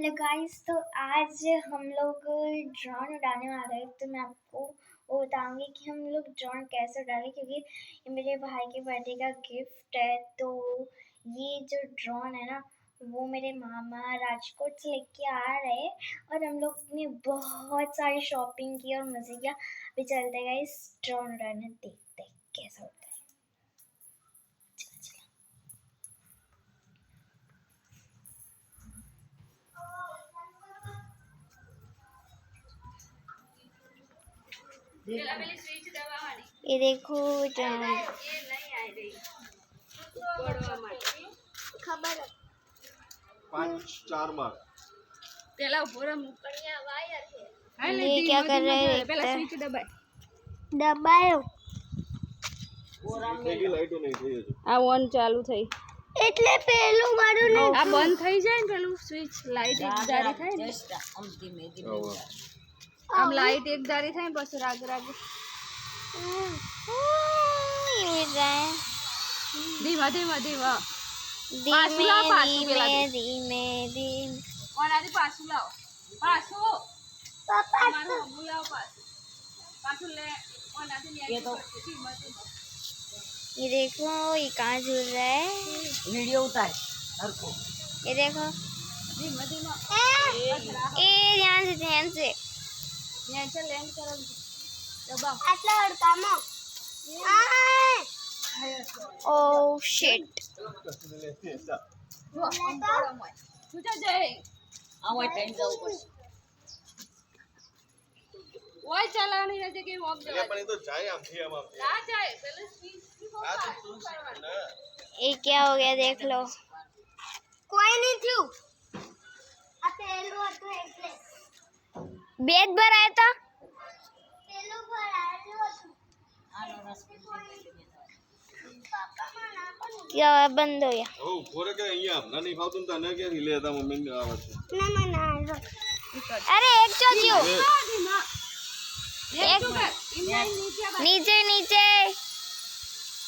Hello guys, तो आज हम लोग ड्रोन उड़ाने वाले हैं। तो मैं आपको वो बताऊंगी कि हम लोग ड्रोन कैसे उड़ाएंगे, क्योंकि ये मेरे भाई के बर्थडे का गिफ्ट है। तो ये जो ड्रोन है ना, वो मेरे मामा राजकोट से लेके आ रहे हैं और हम लोग ने बहुत सारी शॉपिंग की और मज़े किया। अभी चलते गए इस ड्रोन उड़ाने, देखते हैं कैसा होता है। ये देखो ड्रोन, खबर 5-4 मार्क ये क्या कर रहे हैं? દબાયો લાઈટો નહીં થઈ હજુ આ ઓન ચાલુ થઈ એટલે પેલું મારું નહીં આ બંધ થઈ જાય ને પેલું સ્વિચ લાઈટ એક ધારી થાય ને આમ લાઈટ એક ધારી થાય ને પછી રાગ રાગ ધીમા ધીમા ધીમા પાછું લાવ, પાછું પેલા દે. ધીમે ધીમે ઓનાથી પાછું લાવો પાછું તમારું હમું લાવો પાછું લે ઓનાથી ન્યાય ધીમા ધીમા ये देखो ये कहाँ झूल रहा है। वीडियो उतार हर को ये देखो धीमा धीमा ए ध्यान से ન્યાય છે લેન્ડ કરો દબાવ आटला हड़कामो ओह शिट જો આમ ગરમ હોય છૂટા જાય આ હોય ટાઈમ જવું પડશે ઓય ચલાવવાની રહેશે કે વોક એટલે પણ એ તો જાય આમથી આમ ના જાય પેલે સ્વિચ આ તો શું ને ये क्या हो गया देख लो। कोई नहीं थी आ पेलो હતો એટલે બેટ ભરાય તો પેલો ભરાયેલો હતો આનો રસ પાપા ના क्या बंद हो गया। ઓ પોરે કે અહીંયા હમણાં નહીં ફાવતું ને તને ક્યાંથી લે હતા મમ્મી આવે છે ना अरे एक चोचियो એક नीचे नीचे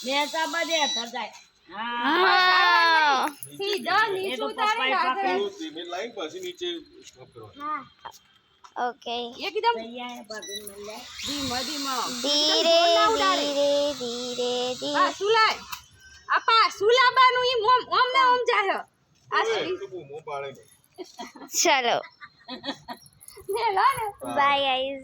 મે સાબા દે ધર જાય हाँ સીધા નીચે ઉતારે રાખે તો ધીમે લાઈન પછી નીચે સ્ટોપ કરવાનું हाँ ओके એકદમ ધીમા ધીમા धीरे धीरे धीरे धीरे પાછું લાય આ પાછું લાવવાનું ઈ ઓમ ને ઓમ જાય આ તો બૂમો પાડે ને चलो ને લા ને बाय गाइस।